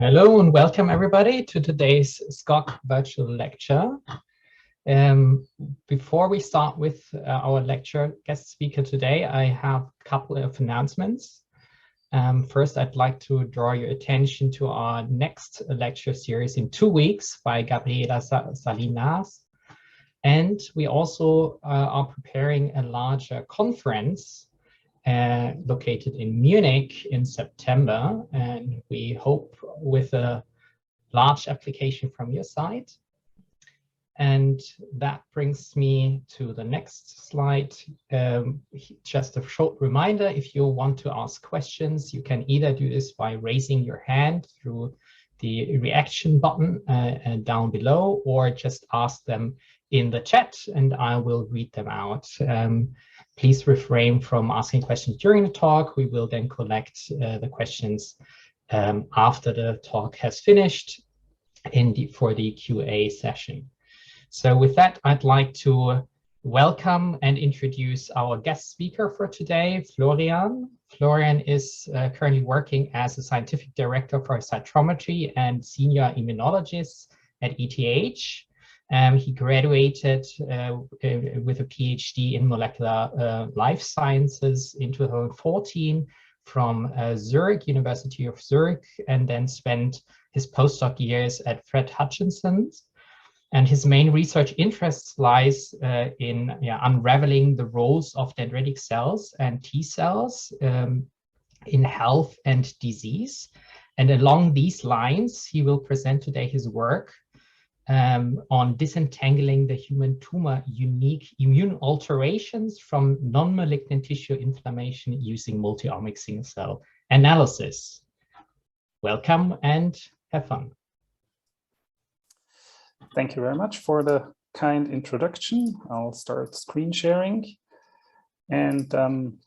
Hello and welcome everybody to today's SCOG virtual lecture. Before we start with our lecture guest speaker today, I have a couple of announcements. First, I'd like to draw your attention to our next lecture series in 2 weeks by Gabriela Salinas. And we also are preparing a larger conference located in Munich in September, and we hope with a large application from your side. And that brings me to the next slide. Just a short reminder, if you want to ask questions, you can either do this by raising your hand through the reaction button down below, or just ask them in the chat and I will read them out. Please refrain from asking questions during the talk. We will then collect the questions after the talk has finished for the QA session. So with that, I'd like to welcome and introduce our guest speaker for today, Florian. Florian is currently working as a scientific director for cytometry and senior immunologist at ETH. He graduated with a PhD in molecular life sciences in 2014 from Zurich, University of Zurich, and then spent his postdoc years at Fred Hutchinson's. And his main research interests lies in unraveling the roles of dendritic cells and T cells in health and disease. And along these lines, he will present today his work on disentangling the human tumor-unique immune alterations from non-malignant tissue inflammation using multi-omic single-cell analysis. Welcome and have fun. Thank you very much for the kind introduction. I'll start screen sharing. And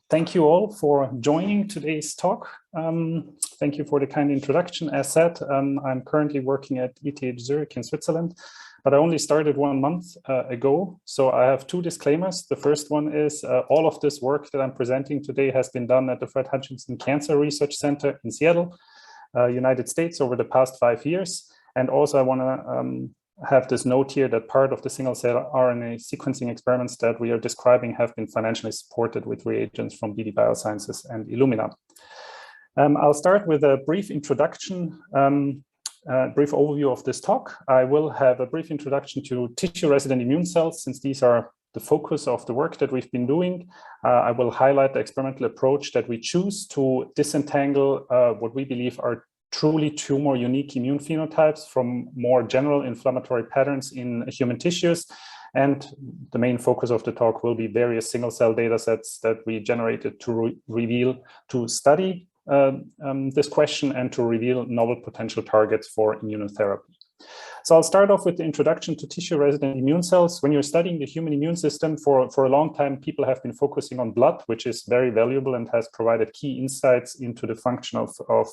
thank you all for joining today's talk. Thank you for the kind introduction. As said, I'm currently working at ETH Zurich in Switzerland, but I only started 1 month ago. So I have 2 disclaimers. The first one is all of this work that I'm presenting today has been done at the Fred Hutchinson Cancer Research Center in Seattle, United States, over the past 5 years. And also I want to have this note here that part of the single-cell RNA sequencing experiments that we are describing have been financially supported with reagents from BD Biosciences and Illumina. I'll start with a brief introduction, brief overview of this talk. I will have a brief introduction to tissue-resident immune cells, since these are the focus of the work that we've been doing. I will highlight the experimental approach that we choose to disentangle what we believe are truly tumor-unique immune phenotypes from more general inflammatory patterns in human tissues. And the main focus of the talk will be various single-cell data sets that we generated to study this question and to reveal novel potential targets for immunotherapy. So I'll start off with the introduction to tissue-resident immune cells. When you're studying the human immune system, for a long time, people have been focusing on blood, which is very valuable and has provided key insights into the function of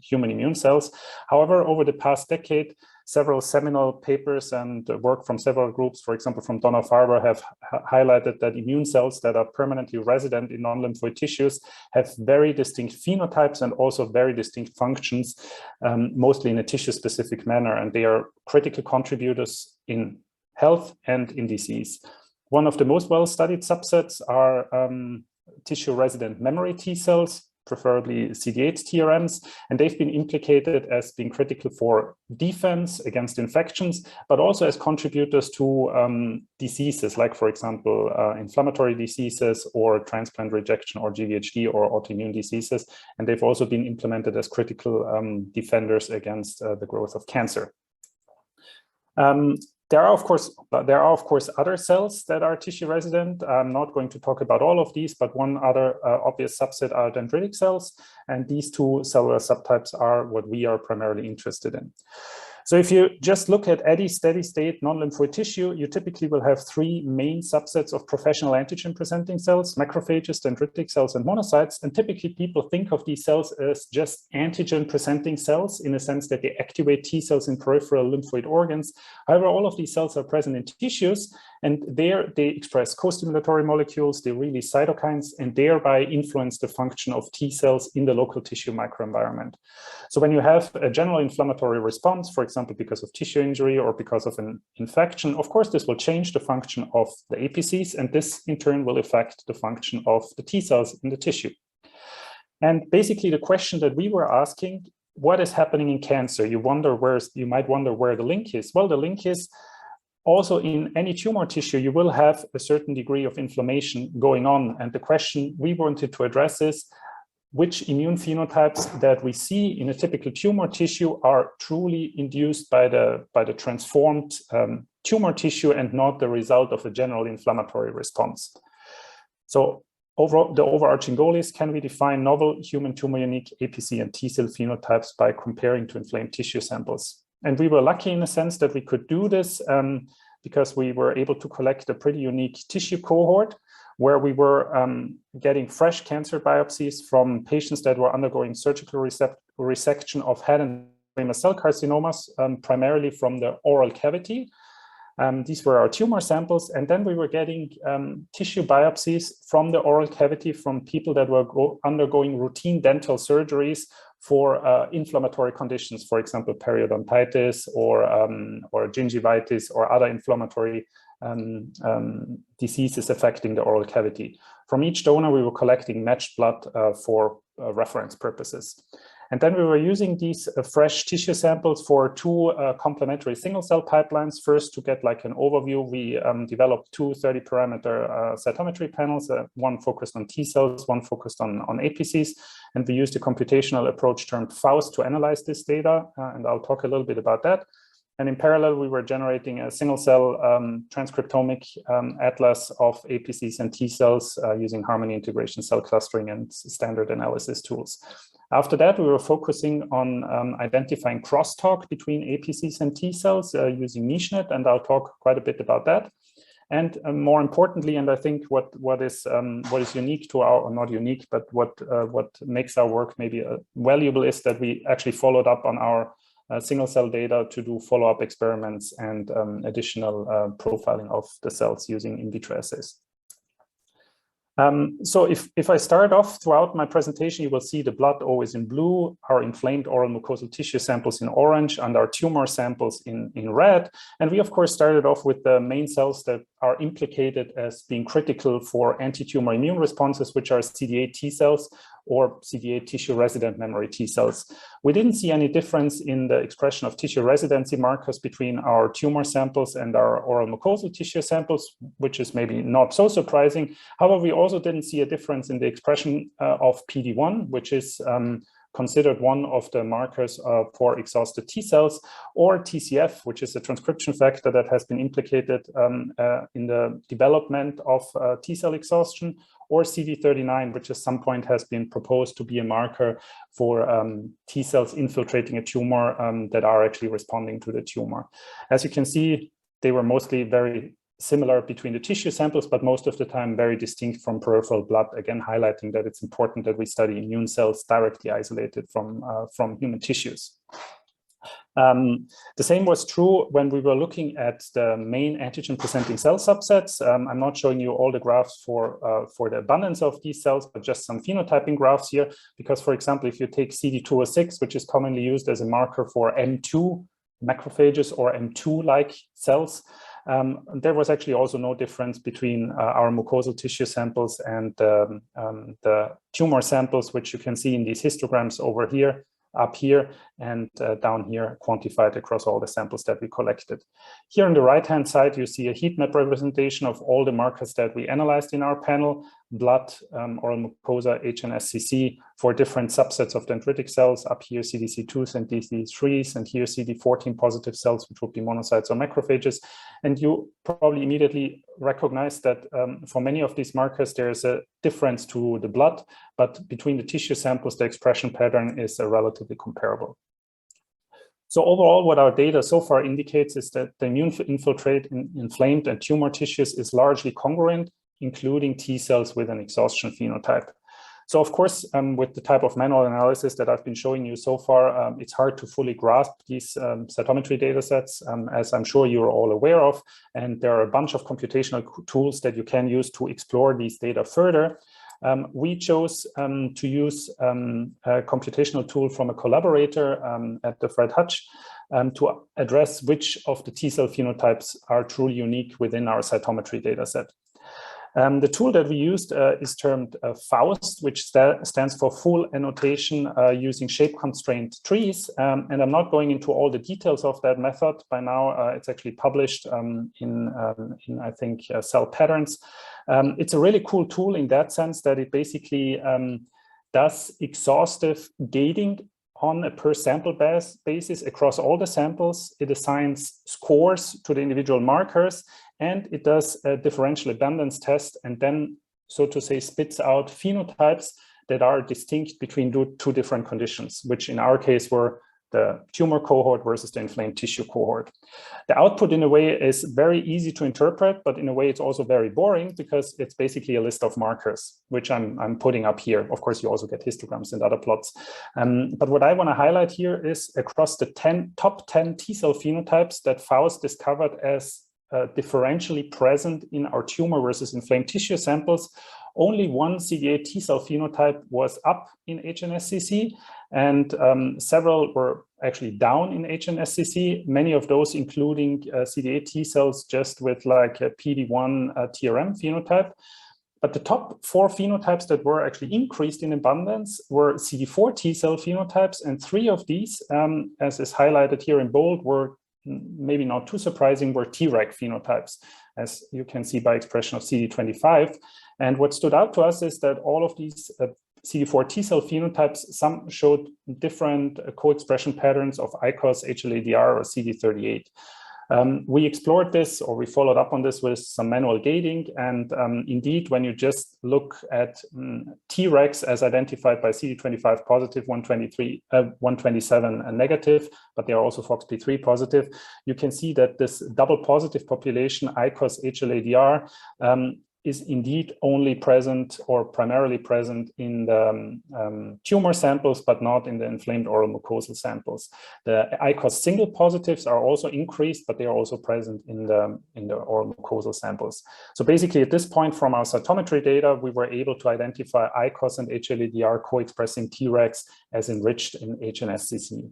human immune cells. However, over the past decade, several seminal papers and work from several groups, for example, from Dana-Farber, have highlighted that immune cells that are permanently resident in non-lymphoid tissues have very distinct phenotypes and also very distinct functions, mostly in a tissue-specific manner, and they are critical contributors in health and in disease. One of the most well-studied subsets are tissue-resident memory T cells, preferably CD8 TRMs, and they've been implicated as being critical for defense against infections, but also as contributors to diseases like, for example, inflammatory diseases or transplant rejection or GVHD or autoimmune diseases. And they've also been implemented as critical defenders against the growth of cancer. There are, of course, other cells that are tissue resident. I'm not going to talk about all of these, but one other obvious subset are dendritic cells. And these 2 cellular subtypes are what we are primarily interested in. So if you just look at any steady state non-lymphoid tissue, you typically will have 3 main subsets of professional antigen presenting cells: macrophages, dendritic cells, and monocytes. And typically people think of these cells as just antigen presenting cells, in a sense that they activate T cells in peripheral lymphoid organs. However, all of these cells are present in tissues, And there they express co-stimulatory molecules, they release cytokines, and thereby influence the function of T cells in the local tissue microenvironment. So when you have a general inflammatory response, for example, because of tissue injury or because of an infection, of course, this will change the function of the APCs, and this in turn will affect the function of the T cells in the tissue. And basically the question that we were asking, what is happening in cancer? You might wonder where the link is. Well, the link is also in any tumor tissue, you will have a certain degree of inflammation going on. And the question we wanted to address is, which immune phenotypes that we see in a typical tumor tissue are truly induced by the transformed tumor tissue and not the result of a general inflammatory response. So overall, the overarching goal is, can we define novel human tumor-unique APC and T cell phenotypes by comparing to inflamed tissue samples? And we were lucky in a sense that we could do this because we were able to collect a pretty unique tissue cohort where we were getting fresh cancer biopsies from patients that were undergoing surgical resection of head and squamous cell carcinomas, primarily from the oral cavity. These were our tumor samples. And then we were getting tissue biopsies from the oral cavity from people that were undergoing routine dental surgeries for inflammatory conditions, for example, periodontitis or gingivitis or other inflammatory diseases affecting the oral cavity. From each donor, we were collecting matched blood for reference purposes. And then we were using these fresh tissue samples for two complementary single-cell pipelines. First, to get like an overview, we developed two 30-parameter cytometry panels, one focused on T cells, one focused on APCs. And we used a computational approach termed FAUST to analyze this data. And I'll talk a little bit about that. And in parallel, we were generating a single-cell transcriptomic atlas of APCs and T cells using harmony integration, cell clustering, and standard analysis tools. After that, we were focusing on identifying crosstalk between APCs and T cells using MichNet, and I'll talk quite a bit about that. And more importantly, and I think what is unique to our, or not unique, but what makes our work maybe valuable is that we actually followed up on our single cell data to do follow-up experiments and additional profiling of the cells using in vitro assays. So if I start off throughout my presentation, you will see the blood always in blue, our inflamed oral mucosal tissue samples in orange, and our tumor samples in red. And we, of course, started off with the main cells that are implicated as being critical for anti-tumor immune responses, which are CD8 T cells or CD8 tissue resident memory T cells. We didn't see any difference in the expression of tissue residency markers between our tumor samples and our oral mucosal tissue samples, which is maybe not so surprising. However, we also didn't see a difference in the expression of PD-1, which is considered one of the markers for exhausted T cells, or TCF, which is a transcription factor that has been implicated in the development of T cell exhaustion, or CD39, which at some point has been proposed to be a marker for T cells infiltrating a tumor that are actually responding to the tumor. As you can see, they were mostly very similar between the tissue samples, but most of the time very distinct from peripheral blood, again highlighting that it's important that we study immune cells directly isolated from human tissues. The same was true when we were looking at the main antigen-presenting cell subsets. I'm not showing you all the graphs for the abundance of these cells, but just some phenotyping graphs here, because, for example, if you take CD206, which is commonly used as a marker for M2 macrophages or M2-like cells, there was actually also no difference between our mucosal tissue samples and the tumor samples, which you can see in these histograms over here, up here, and down here, quantified across all the samples that we collected. Here on the right-hand side, you see a heat map representation of all the markers that we analyzed in our panel: blood, oral mucosa, HNSCC, for different subsets of dendritic cells. Up here, CDC2s and DC3s, and here CD14 positive cells, which would be monocytes or macrophages. And you probably immediately recognize that for many of these markers, there's a difference to the blood, but between the tissue samples, the expression pattern is relatively comparable. So overall, what our data so far indicates is that the immune infiltrate in inflamed and tumor tissues is largely congruent, including T cells with an exhaustion phenotype. So of course, with the type of manual analysis that I've been showing you so far, it's hard to fully grasp these cytometry data sets, as I'm sure you're all aware of. And there are a bunch of computational tools that you can use to explore these data further. We chose to use a computational tool from a collaborator at the Fred Hutch to address which of the T-cell phenotypes are truly unique within our cytometry data set. The tool that we used is termed FAUST, which stands for Full Annotation Using Shape-Constrained Trees. And I'm not going into all the details of that method. By now, it's actually published in I think, Cell Patterns. It's a really cool tool in that sense that it basically does exhaustive gating on a per sample basis across all the samples. It assigns scores to the individual markers, and it does a differential abundance test, and then, so to say, spits out phenotypes that are distinct between two different conditions, which in our case were the tumor cohort versus the inflamed tissue cohort. The output, in a way, is very easy to interpret, but in a way it's also very boring because it's basically a list of markers, which I'm putting up here. Of course, you also get histograms and other plots. But what I want to highlight here is across the top 10 T-cell phenotypes that Faust discovered as differentially present in our tumor versus inflamed tissue samples, only one CD8 T-cell phenotype was up in HNSCC, and several were actually down in HNSCC, many of those including CD8 T-cells just with like a PD1 TRM phenotype. But the top 4 phenotypes that were actually increased in abundance were CD4 T-cell phenotypes, and 3 of these, as is highlighted here in bold, were maybe not too surprising, were TRex phenotypes, as you can see by expression of CD25. And what stood out to us is that all of these CD4 T-cell phenotypes, some showed different co-expression patterns of ICOS, HLA-DR, or CD38. We explored this, or we followed up on this with some manual gating. And indeed, when you just look at TRex as identified by CD25 positive, 127 negative, but they are also FOXP3 positive, you can see that this double positive population, ICOS, HLA-DR, is indeed only present or primarily present in the tumor samples, but not in the inflamed oral mucosal samples. The ICOS single positives are also increased, but they are also present in the oral mucosal samples. So basically at this point from our cytometry data, we were able to identify ICOS and HLA-DR co-expressing TRex as enriched in HNSCC.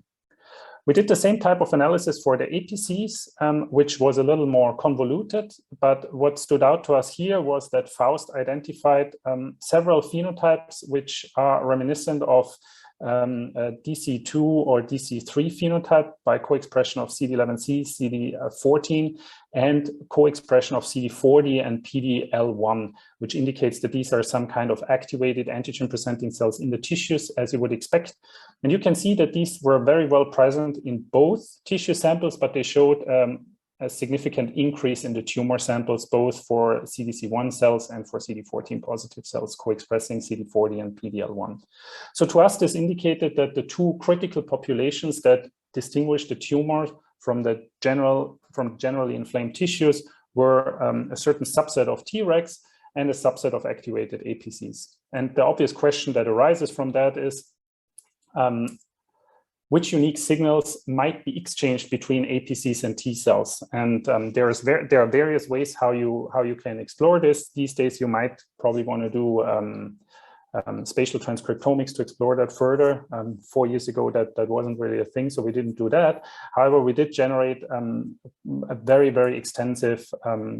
We did the same type of analysis for the APCs, which was a little more convoluted, but what stood out to us here was that Faust identified several phenotypes which are reminiscent of DC2 or DC3 phenotype by co-expression of CD11C, CD14, and co-expression of CD40 and PDL1, which indicates that these are some kind of activated antigen-presenting cells in the tissues, as you would expect. And you can see that these were very well present in both tissue samples, but they showed a significant increase in the tumor samples, both for CDC1 cells and for CD14 positive cells co-expressing CD40 and PDL1. So to us, this indicated that the two critical populations that distinguish the tumor from generally inflamed tissues were a certain subset of TRex and a subset of activated APCs. And the obvious question that arises from that is, which unique signals might be exchanged between APCs and T cells? And there are various ways how you can explore this. These days, you might probably want to do spatial transcriptomics to explore that further. 4 years ago, that wasn't really a thing, so we didn't do that. However, we did generate a very, very extensive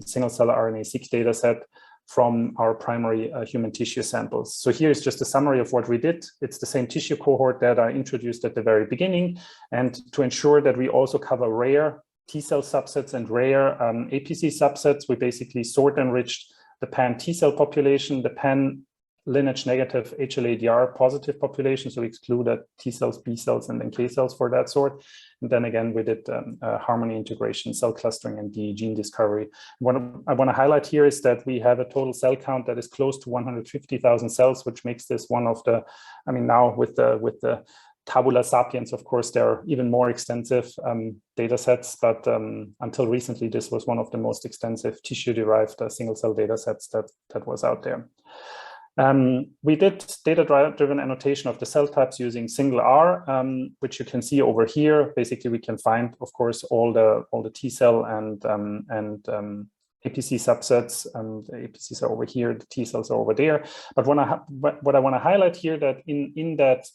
single-cell RNA-seq data set from our primary human tissue samples. So here's just a summary of what we did. It's the same tissue cohort that I introduced at the very beginning. And to ensure that we also cover rare T-cell subsets and rare APC subsets, we basically sort enriched the pan T-cell population, the pan lineage negative HLA-DR positive population, so we excluded T cells, B cells, and then K cells for that sort. And then again, we did harmony integration, cell clustering, and gene discovery. What I want to highlight here is that we have a total cell count that is close to 150,000 cells, which makes this one of the, I mean, now with the tabula sapiens, of course, there are even more extensive data sets, but until recently, this was one of the most extensive tissue-derived single-cell data sets that was out there. We did data-driven annotation of the cell types using single R, which you can see over here. Basically, we can find, of course, all the T cell and APC subsets, and the APCs are over here, the T cells are over there. But what I want to highlight here, that in that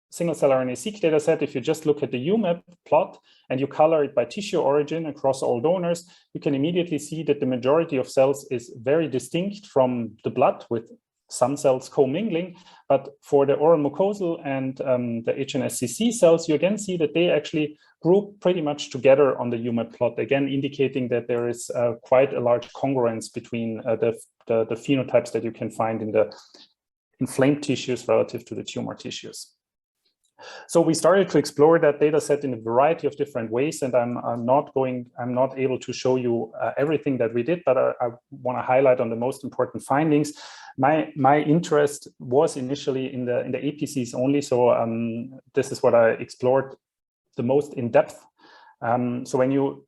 single cell RNA-seq data set, if you just look at the UMAP plot and you color it by tissue origin across all donors, you can immediately see that the majority of cells is very distinct from the blood, with some cells co-mingling. But for the oral mucosal and the HNSCC cells, you again see that they actually group pretty much together on the UMAP plot, again indicating that there is quite a large congruence between the phenotypes that you can find in the inflamed tissues relative to the tumor tissues. So we started to explore that data set in a variety of different ways, and I'm not able to show you everything that we did, but I want to highlight on the most important findings. My interest was initially in the APCs only, so this is what I explored the most in depth. So when you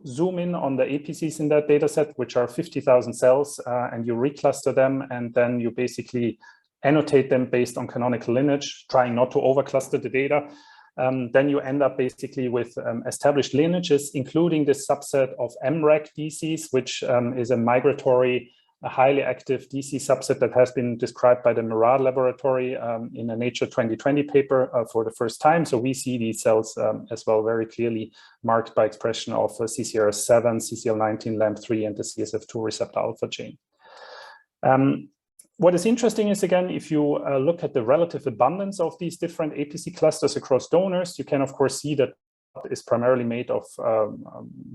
zoom in on the APCs in that data set, which are 50,000 cells, and you recluster them, and then you basically annotate them based on canonical lineage, trying not to overcluster the data, then you end up basically with established lineages, including this subset of MREC DCs, which is a migratory, a highly active DC subset that has been described by the Mair laboratory in a Nature 2020 paper for the first time. So we see these cells as well very clearly marked by expression of CCR7, CCL19, LAMP3, and the CSF2 receptor alpha chain. What is interesting is, again, if you look at the relative abundance of these different APC clusters across donors, you can, of course, see that is primarily made of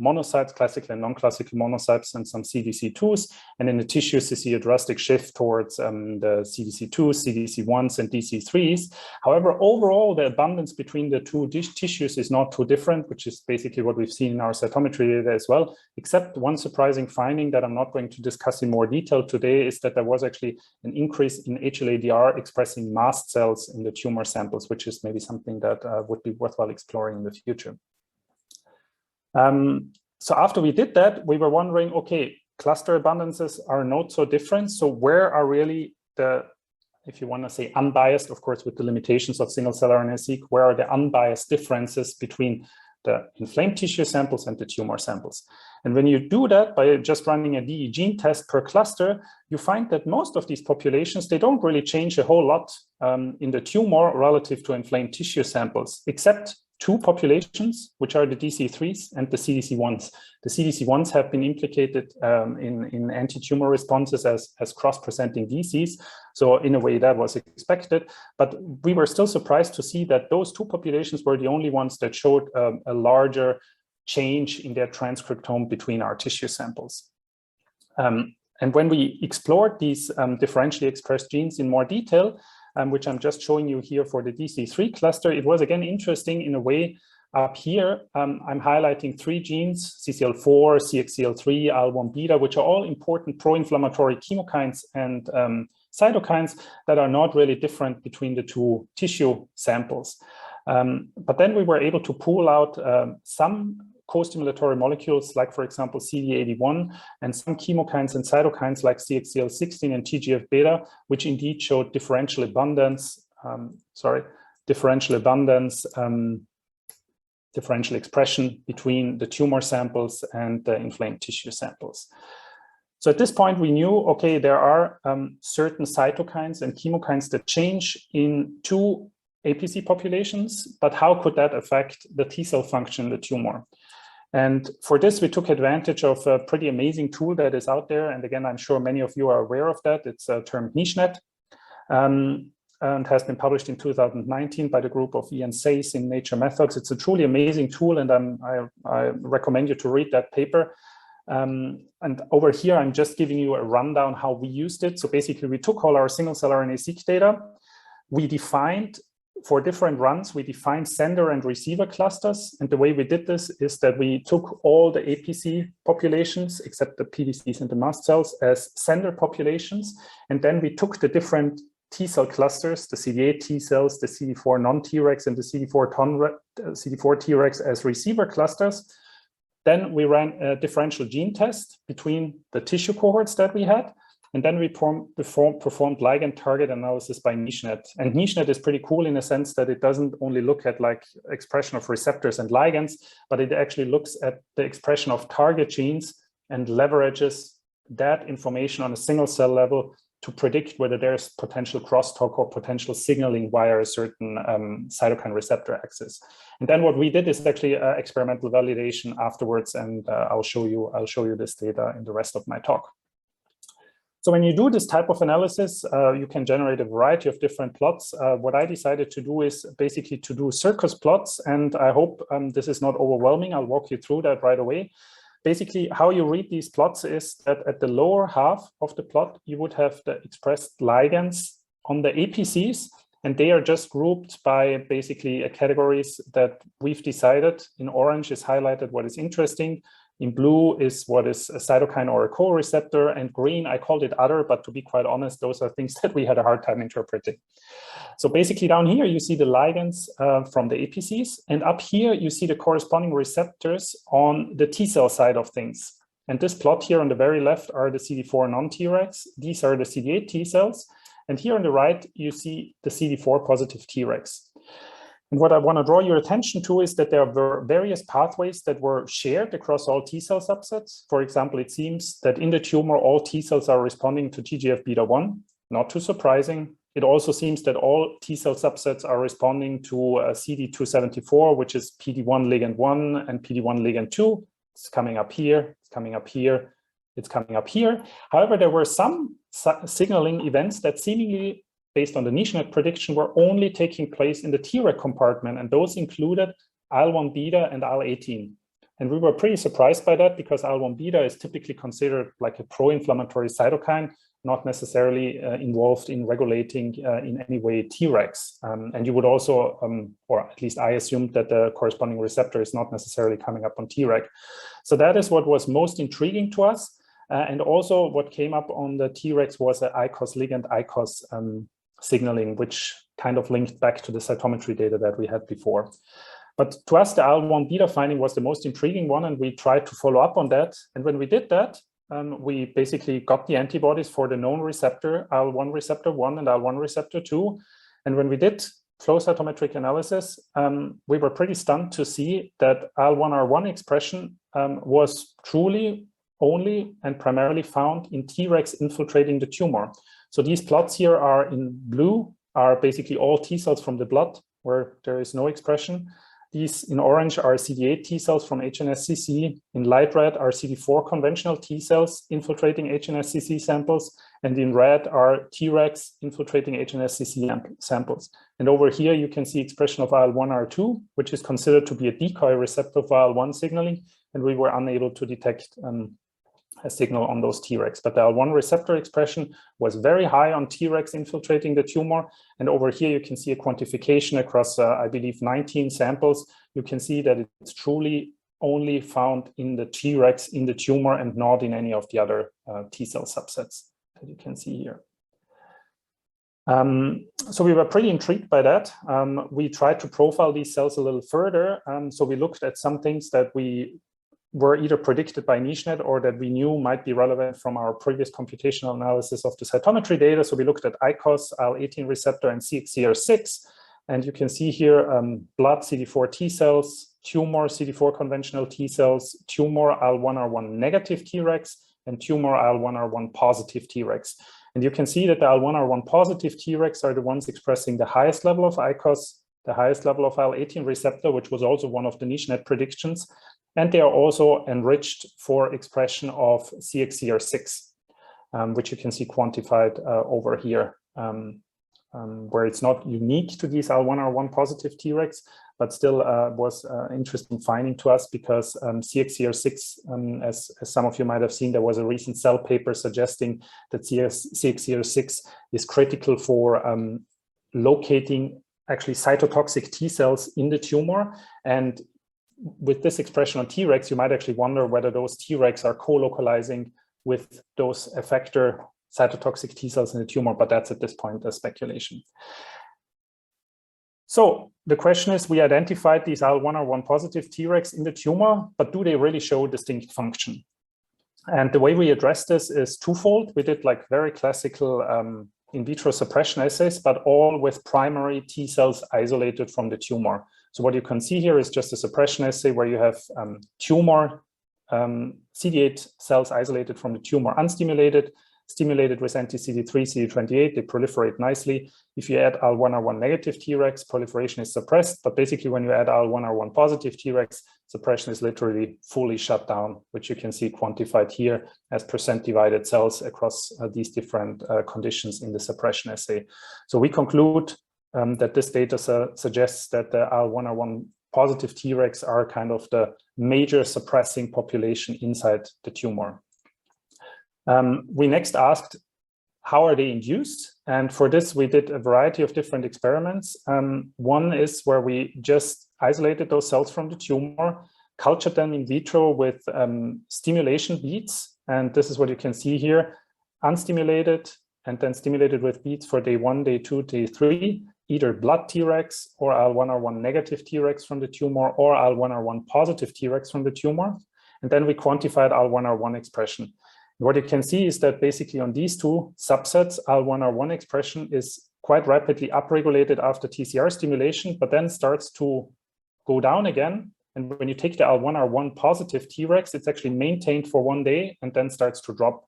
monocytes, classical and non-classical monocytes, and some CDC2s. And in the tissues, you see a drastic shift towards the CDC2s, CDC1s, and DC3s. However, overall, the abundance between the two tissues is not too different, which is basically what we've seen in our cytometry data as well, except one surprising finding that I'm not going to discuss in more detail today is that there was actually an increase in HLA-DR expressing mast cells in the tumor samples, which is maybe something that would be worthwhile exploring in the future. So after we did that, we were wondering, okay, cluster abundances are not so different. So where are really the, if you want to say unbiased, of course, with the limitations of single cell RNA-seq, where are the unbiased differences between the inflamed tissue samples and the tumor samples? And when you do that by just running a DE gene test per cluster, you find that most of these populations, they don't really change a whole lot in the tumor relative to inflamed tissue samples, except two populations, which are the DC3s and the CDC1s. The CDC1s have been implicated in anti-tumor responses as cross-presenting DCs. So in a way that was expected, but we were still surprised to see that those two populations were the only ones that showed a larger change in their transcriptome between our tissue samples. And when we explored these differentially expressed genes in more detail, which I'm just showing you here for the DC3 cluster, it was again interesting in a way. Up here, I'm highlighting three genes, CCL4, CXCL3, IL-1 beta, which are all important pro-inflammatory chemokines and cytokines that are not really different between the two tissue samples. But then we were able to pull out some co-stimulatory molecules, like, for example, CD81, and some chemokines and cytokines like CXCL16 and TGF-beta, which indeed showed differential abundance, differential expression between the tumor samples and the inflamed tissue samples. So at this point, we knew, okay, there are certain cytokines and chemokines that change in two APC populations, but how could that affect the T cell function in the tumor? And for this, we took advantage of a pretty amazing tool that is out there. And again, I'm sure many of you are aware of that. It's termed NicheNet, and has been published in 2019 by the group of Ian Sayce in Nature Methods. It's a truly amazing tool, and I recommend you to read that paper. And over here, I'm just giving you a rundown how we used it. So basically, we took all our single cell RNA-seq data. We defined, for different runs, we defined sender and receiver clusters. And the way we did this is that we took all the APC populations, except the PDCs and the mast cells, as sender populations. And then we took the different T cell clusters, the CD8 T cells, the CD4 non-Tregs, and the CD4 Tregs as receiver clusters. Then we ran a differential gene test between the tissue cohorts that we had. And then we performed ligand target analysis by NicheNet. And NicheNet is pretty cool in a sense that it doesn't only look at like expression of receptors and ligands, but it actually looks at the expression of target genes and leverages that information on a single cell level to predict whether there's potential crosstalk or potential signaling via a certain cytokine receptor axis. And then what we did is actually experimental validation afterwards, and I'll show you this data in the rest of my talk. So when you do this type of analysis, you can generate a variety of different plots. What I decided to do is basically to do circus plots, and I hope this is not overwhelming. I'll walk you through that right away. Basically, how you read these plots is that at the lower half of the plot, you would have the expressed ligands on the APCs, and they are just grouped by basically categories that we've decided. In orange is highlighted what is interesting. In blue is what is a cytokine or a co-receptor, and green, I called it other, but to be quite honest, those are things that we had a hard time interpreting. So basically down here, you see the ligands from the APCs, and up here, you see the corresponding receptors on the T cell side of things. And this plot here on the very left are the CD4 non-Tregs. These are the CD8 T cells. And here on the right, you see the CD4 positive Tregs. And what I want to draw your attention to is that there were various pathways that were shared across all T cell subsets. For example, it seems that in the tumor, all T cells are responding to TGF-beta1. Not too surprising. It also seems that all T cell subsets are responding to CD274, which is PD-1 ligand 1 and PD-1 ligand 2. It's coming up here, it's coming up here, it's coming up here. However, there were some signaling events that seemingly, based on the NicheNet prediction, were only taking place in the Treg compartment, and those included IL-1 beta and IL-18. And we were pretty surprised by that because IL-1 beta is typically considered like a pro-inflammatory cytokine, not necessarily involved in regulating in any way Tregs. And you would also, or at least I assumed that the corresponding receptor is not necessarily coming up on Treg. So that is what was most intriguing to us. And also what came up on the Tregs was the ICOS ligand ICOS signaling, which kind of linked back to the cytometry data that we had before. But to us, the IL-1 beta finding was the most intriguing one, and we tried to follow up on that. And when we did that, we basically got the antibodies for the known receptor, IL-1 receptor 1 and IL-1 receptor 2. And when we did flow cytometric analysis, we were pretty stunned to see that IL-1R1 expression was truly only and primarily found in Tregs infiltrating the tumor. So these plots here are in blue, are basically all T cells from the blood where there is no expression. These in orange are CD8 T cells from HNSCC. In light red are CD4 conventional T cells infiltrating HNSCC samples. And in red are Tregs infiltrating HNSCC samples. And over here, you can see expression of IL-1R2, which is considered to be a decoy receptor for IL-1 signaling. And we were unable to detect a signal on those Tregs. But the IL-1 receptor expression was very high on Tregs infiltrating the tumor. And over here, you can see a quantification across, I believe, 19 samples. You can see that it's truly only found in the Tregs in the tumor and not in any of the other T cell subsets that you can see here. So we were pretty intrigued by that. We tried to profile these cells a little further. So we looked at some things that we were either predicted by NicheNet or that we knew might be relevant from our previous computational analysis of the cytometry data. So we looked at ICOS, IL-18 receptor, and CXCR6. And you can see here blood CD4 T cells, tumor CD4 conventional T cells, tumor IL-1R1 negative Tregs, and tumor IL-1R1 positive Tregs. And you can see that the IL-1R1 positive Tregs are the ones expressing the highest level of ICOS, the highest level of IL-18 receptor, which was also one of the NicheNet predictions. And they are also enriched for expression of CXCR6, which you can see quantified over here, where it's not unique to these IL-1R1 positive Tregs, but still was an interesting finding to us because CXCR6, as some of you might have seen, there was a recent Cell paper suggesting that CXCR6 is critical for locating actually cytotoxic T cells in the tumor. And with this expression on Tregs, you might actually wonder whether those Tregs are co-localizing with those effector cytotoxic T cells in the tumor, but that's at this point a speculation. So the question is, we identified these IL-1R1 positive Tregs in the tumor, but do they really show distinct function? And the way we address this is twofold. We did like very classical in vitro suppression assays, but all with primary T cells isolated from the tumor. So what you can see here is just a suppression assay where you have tumor CD8 cells isolated from the tumor, unstimulated, stimulated with anti-CD3, CD28, they proliferate nicely. If you add IL-1R1 negative Tregs, proliferation is suppressed, but basically when you add IL-1R1 positive Tregs, suppression is literally fully shut down, which you can see quantified here as percent divided cells across these different conditions in the suppression assay. So we conclude that this data suggests that the IL-1R1 positive Tregs are kind of the major suppressing population inside the tumor. We next asked, how are they induced? And for this, we did a variety of different experiments. One is where we just isolated those cells from the tumor, cultured them in vitro with stimulation beads. And this is what you can see here, unstimulated and then stimulated with beads for day 1, day 2, day 3, either blood Tregs or IL-1R1 negative Tregs from the tumor or IL-1R1 positive Tregs from the tumor. And then we quantified IL-1R1 expression. What you can see is that basically on these two subsets, IL-1R1 expression is quite rapidly upregulated after TCR stimulation, but then starts to go down again. And when you take the IL-1R1 positive Tregs, it's actually maintained for 1 day and then starts to drop.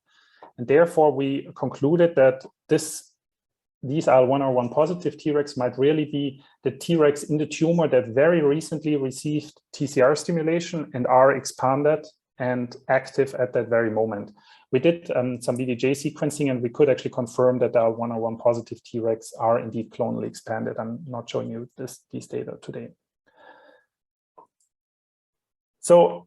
And therefore, we concluded that these IL-1R1 positive Tregs might really be the Tregs in the tumor that very recently received TCR stimulation and are expanded and active at that very moment. We did some VDJ sequencing and we could actually confirm that the IL-1R1 positive Tregs are indeed clonally expanded. I'm not showing you these data today. So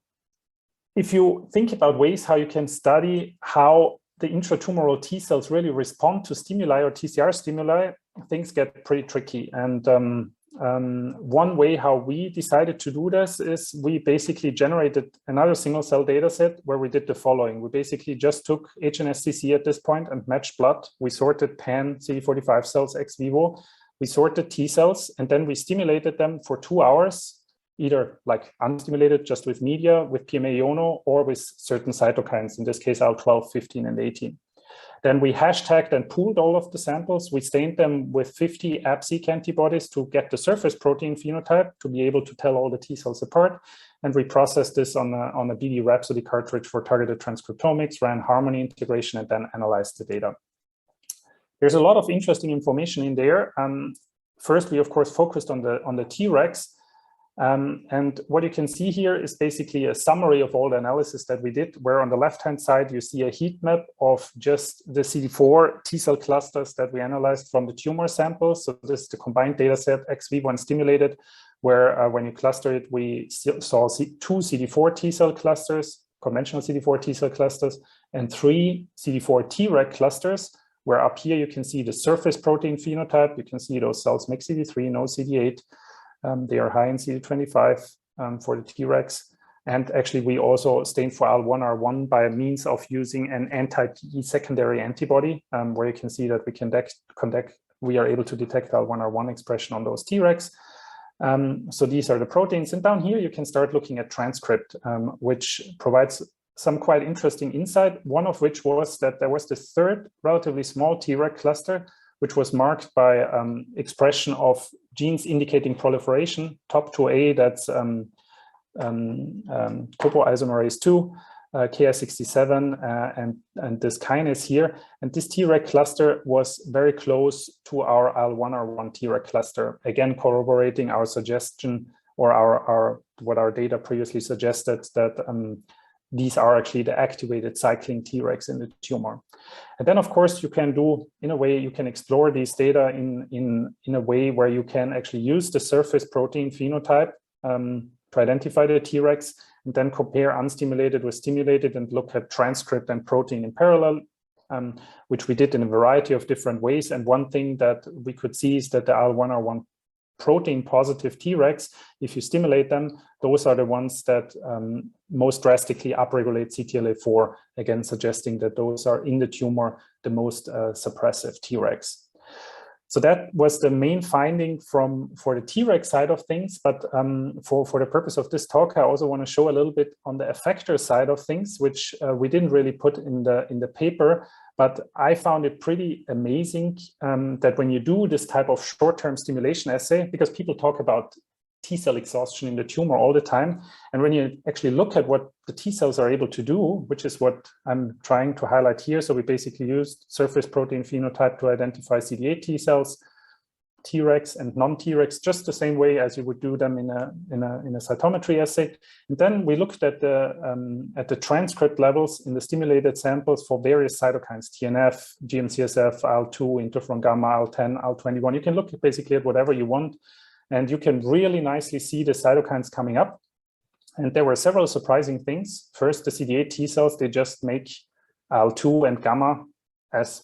if you think about ways how you can study how the intratumoral T cells really respond to stimuli or TCR stimuli, things get pretty tricky. And one way how we decided to do this is we basically generated another single cell data set where we did the following. We basically just took HNSCC at this point and matched blood. We sorted pan CD45 cells ex vivo. We sorted T cells and then we stimulated them for 2 hours, either like unstimulated just with media, with PMA-IONO, or with certain cytokines, in this case, IL-12, 15, and 18. Then we hashtagged and pooled all of the samples. We stained them with 50 APC antibodies to get the surface protein phenotype to be able to tell all the T cells apart. And we processed this on a BD Rhapsody cartridge for targeted transcriptomics, ran harmony integration, and then analyzed the data. There's a lot of interesting information in there. First, we, of course, focused on the Tregs. And what you can see here is basically a summary of all the analysis that we did, where on the left-hand side, you see a heat map of just the CD4 T cell clusters that we analyzed from the tumor samples. So this is the combined data set ex vivo and stimulated, where when you cluster it, we saw 2 CD4 T cell clusters, conventional CD4 T cell clusters, and 3 CD4 Treg clusters, where up here you can see the surface protein phenotype. You can see those cells make CD3, no CD8. They are high in CD25 for the Tregs. And actually, we also stained for IL-1R1 by means of using an anti-PE secondary antibody, where you can see that we are able to detect IL-1R1 expression on those Tregs. So these are the proteins. And down here, you can start looking at transcript, which provides some quite interesting insight, one of which was that there was this third relatively small Treg cluster, which was marked by expression of genes indicating proliferation, TOP2A, that's topoisomerase 2, Ki67, and this kinase here. And this Treg cluster was very close to our IL-1R1 Treg cluster, again corroborating our suggestion or what our data previously suggested, that these are actually the activated cycling Tregs in the tumor. And then, of course, you can do, in a way, you can explore these data in a way where you can actually use the surface protein phenotype to identify the Tregs, and then compare unstimulated with stimulated and look at transcript and protein in parallel, which we did in a variety of different ways. And one thing that we could see is that the IL-1R1 protein positive Tregs, if you stimulate them, those are the ones that most drastically upregulate CTLA-4, again, suggesting that those are in the tumor the most suppressive Tregs. So that was the main finding for the TRex side of things. But for the purpose of this talk, I also want to show a little bit on the effector side of things, which we didn't really put in the paper. But I found it pretty amazing that when you do this type of short-term stimulation assay, because people talk about T-cell exhaustion in the tumor all the time, and when you actually look at what the T-cells are able to do, which is what I'm trying to highlight here. So we basically used surface protein phenotype to identify CD8 T-cells, TRex and non-TRex, just the same way as you would do them in a cytometry assay. And then we looked at the transcript levels in the stimulated samples for various cytokines, TNF, GM-CSF, IL-2, interferon gamma, IL-10, IL-21. You can look basically at whatever you want, and you can really nicely see the cytokines coming up. And there were several surprising things. First, the CD8 T cells, they just make IL-2 and gamma as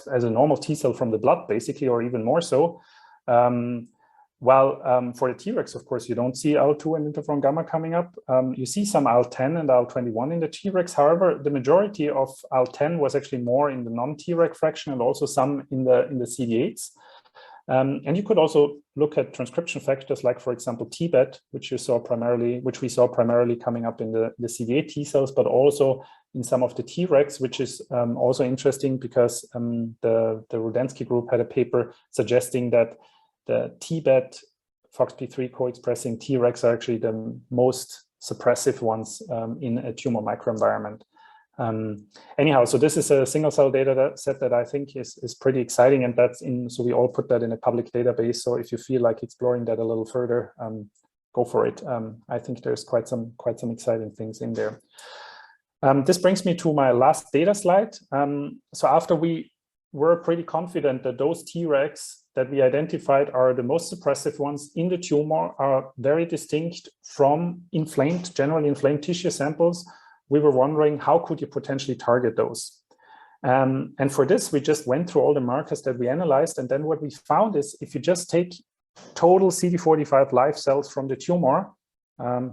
a normal T cell from the blood, basically, or even more so. While for the TRex, of course, you don't see IL-2 and interferon gamma coming up. You see some IL-10 and IL-21 in the TRex. However, the majority of IL-10 was actually more in the non-TRex fraction and also some in the CD8s. And you could also look at transcription factors like, for example, TBET, which we saw primarily coming up in the CD8 T cells, but also in some of the TRex, which is also interesting because the Rudensky group had a paper suggesting that the TBET FOXP3 co-expressing TRex are actually the most suppressive ones in a tumor microenvironment. Anyhow, so this is a single cell data set that I think is pretty exciting, and so we all put that in a public database. So if you feel like exploring that a little further, go for it. I think there's quite some exciting things in there. This brings me to my last data slide. So after we were pretty confident that those TRex that we identified are the most suppressive ones in the tumor are very distinct from generally inflamed tissue samples, we were wondering how could you potentially target those? And for this, we just went through all the markers that we analyzed. And then what we found is if you just take total CD45 live cells from the tumor,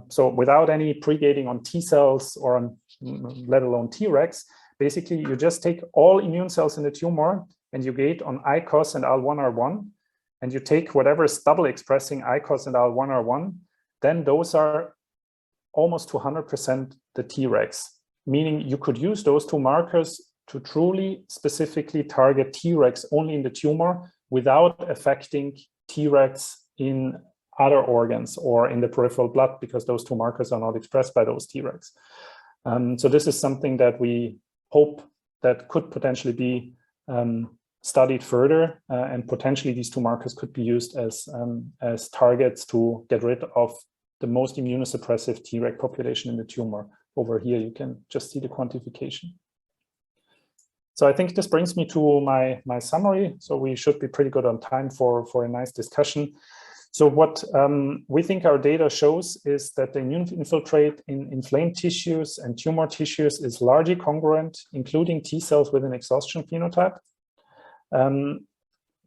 so without any pregating on T cells or on, let alone TRex, basically you just take all immune cells in the tumor and you gate on ICOS and IL-1R1, and you take whatever is double expressing ICOS and IL-1R1, then those are almost to 100% the TRex, meaning you could use those two markers to truly specifically target TRex only in the tumor without affecting TRex in other organs or in the peripheral blood, because those two markers are not expressed by those Tregs. So this is something that we hope that could potentially be studied further, and potentially these two markers could be used as targets to get rid of the most immunosuppressive Treg population in the tumor. Over here, you can just see the quantification. So I think this brings me to my summary. So we should be pretty good on time for a nice discussion. So what we think our data shows is that the immune infiltrate in inflamed tissues and tumor tissues is largely congruent, including T cells with an exhaustion phenotype.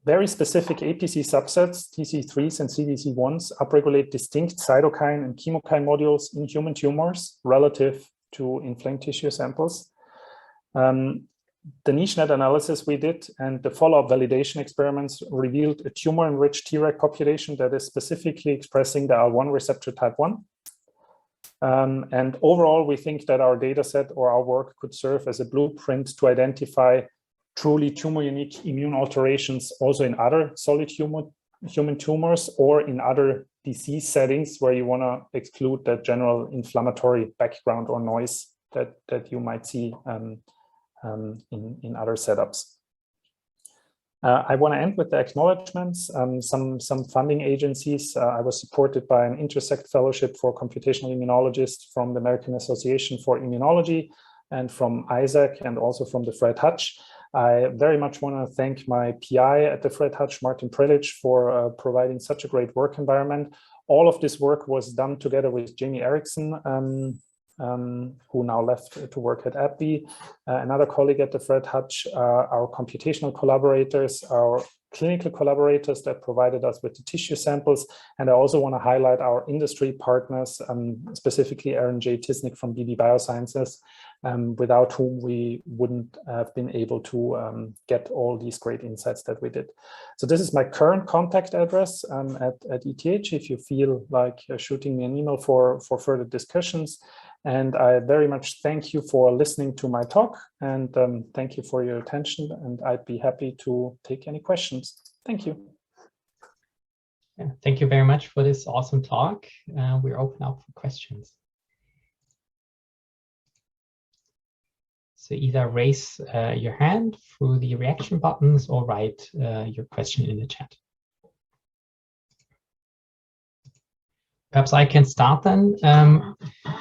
Very specific APC subsets, TC3s and CDC1s, upregulate distinct cytokine and chemokine modules in human tumors relative to inflamed tissue samples. The niche net analysis we did and the follow-up validation experiments revealed a tumor-enriched Treg population that is specifically expressing the IL-1 receptor type 1. And overall, we think that our data set or our work could serve as a blueprint to identify truly tumor-unique immune alterations also in other solid human tumors or in other disease settings where you want to exclude that general inflammatory background or noise that you might see in other setups. I want to end with the acknowledgements. Some funding agencies. I was supported by an Intersect Fellowship for Computational Immunologists from the American Association for Immunology and from Isaac and also from the Fred Hutch. I very much want to thank my PI at the Fred Hutch, Martin Prelich, for providing such a great work environment. All of this work was done together with Jamie Erickson, who now left to work at AbbVie, another colleague at the Fred Hutch, our computational collaborators, our clinical collaborators that provided us with the tissue samples. And I also want to highlight our industry partners, specifically Aaron J. Tisnick from BD Biosciences, without whom we wouldn't have been able to get all these great insights that we did. So this is my current contact address at ETH, if you feel like shooting me an email for further discussions. And I very much thank you for listening to my talk, and thank you for your attention, and I'd be happy to take any questions. Thank you. Yeah, thank you very much for this awesome talk. We're open up for questions. So either raise your hand through the reaction buttons or write your question in the chat. Perhaps I can start then.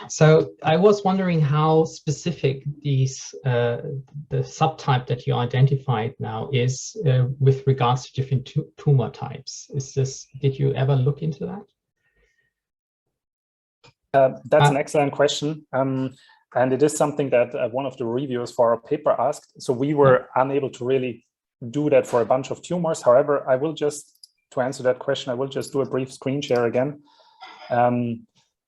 So I was wondering how specific these the subtype that you identified now is with regards to different tumor types. Did you ever look into that? That's an excellent question. And it is something that one of the reviewers for our paper asked. So we were unable to really do that for a bunch of tumors. However, to answer that question, I will just do a brief screen share again.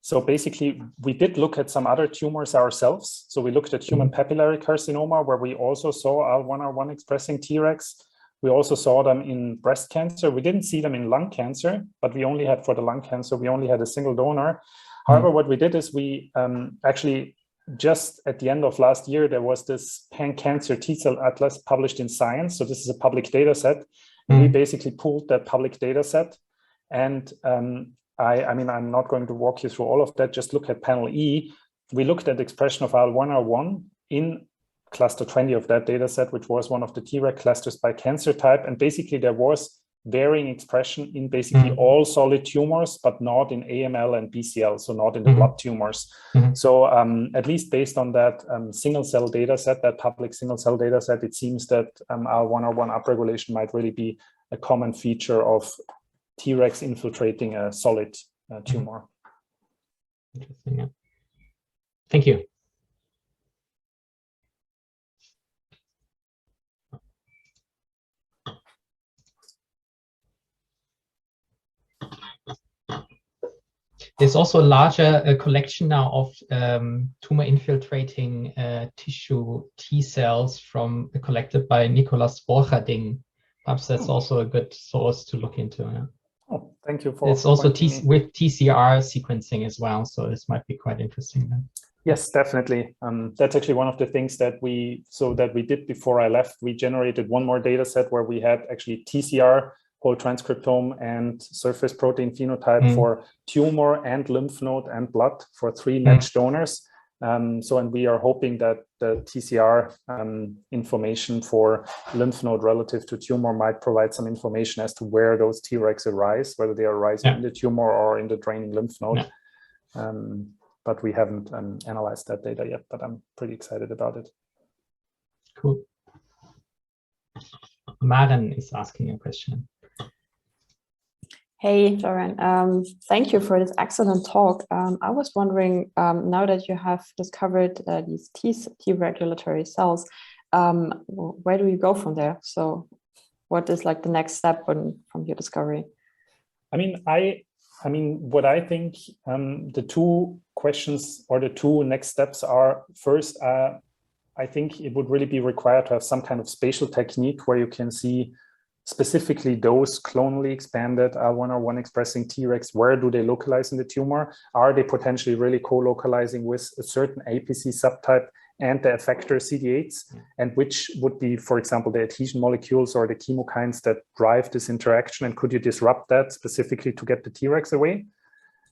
So basically, we did look at some other tumors ourselves. So we looked at human papillary carcinoma, where we also saw AL1R1 expressing Tregs. We also saw them in breast cancer. We didn't see them in lung cancer, but for the lung cancer, we only had a single donor. However, what we did is we actually, just at the end of last year, there was this pan-cancer T-cell atlas published in Science. So this is a public data set. And we basically pulled that public data set. And I mean, I'm not going to walk you through all of that. Just look at panel E. We looked at the expression of AL1R1 in cluster 20 of that data set, which was one of the Treg clusters by cancer type. And basically, there was varying expression in basically all solid tumors, but not in AML and BCL, so not in the blood tumors. So at least based on that single cell data set, that public single cell data set, it seems that AL1R1 upregulation might really be a common feature of Tregs infiltrating a solid tumor. Interesting. Yeah. Thank you. There's also a larger collection now of tumor infiltrating tissue T cells collected by Nicolas Borcherding. Perhaps that's also a good source to look into. Yeah. Oh, thank you for. It's also with TCR sequencing as well, so this might be quite interesting then. Yes, definitely. That's actually one of the things that we did before I left. We generated one more data set where we had actually TCR, whole transcriptome, and surface protein phenotype for tumor and lymph node and blood for 3 matched donors. And we are hoping that the TCR information for lymph node relative to tumor might provide some information as to where those Tregs arise, whether they are arising in the tumor or in the draining lymph node. But we haven't analyzed that data yet, but I'm pretty excited about it. Cool. Maren is asking a question. Hey, Florian. Thank you for this excellent talk. I was wondering, now that you have discovered these T regulatory cells, where do you go from there? So what is like the next step from your discovery? I mean, what I think the 2 questions or the 2 next steps are, first, I think it would really be required to have some kind of spatial technique where you can see specifically those clonally expanded AL1R1 expressing Tregs. Where do they localize in the tumor? Are they potentially really co-localizing with a certain APC subtype and the effector CD8s? And which would be, for example, the adhesion molecules or the chemokines that drive this interaction? And could you disrupt that specifically to get the Tregs away?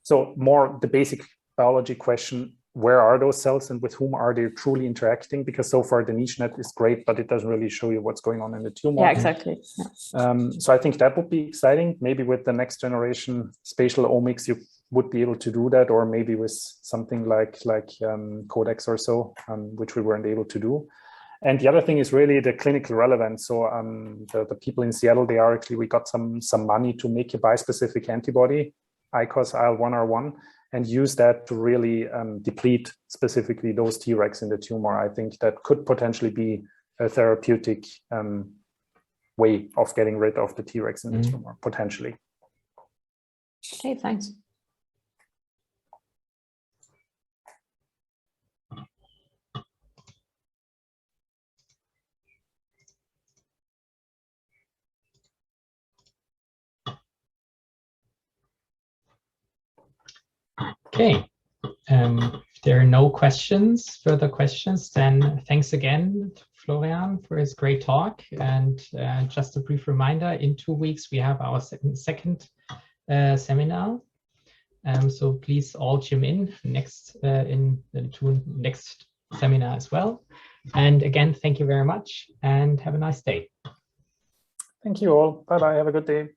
So more the basic biology question, where are those cells and with whom are they truly interacting? Because so far the niche net is great, but it doesn't really show you what's going on in the tumor. Yeah, exactly. Yeah. So I think that would be exciting. Maybe with the next generation spatial omics, you would be able to do that, or maybe with something like Codex or so, which we weren't able to do. And the other thing is really the clinical relevance. So the people in Seattle, we got some money to make a bispecific antibody, ICOS IL1R1, and use that to really deplete specifically those Tregs in the tumor. I think that could potentially be a therapeutic way of getting rid of the Tregs in the tumor, potentially. Okay, thanks. Okay. If there are no further questions, then thanks again, Florian, for his great talk. And just a brief reminder, in 2 weeks, we have our second seminar. So please all tune in to next seminar as well. And again, thank you very much and have a nice day. Thank you all. Bye-bye. Have a good day.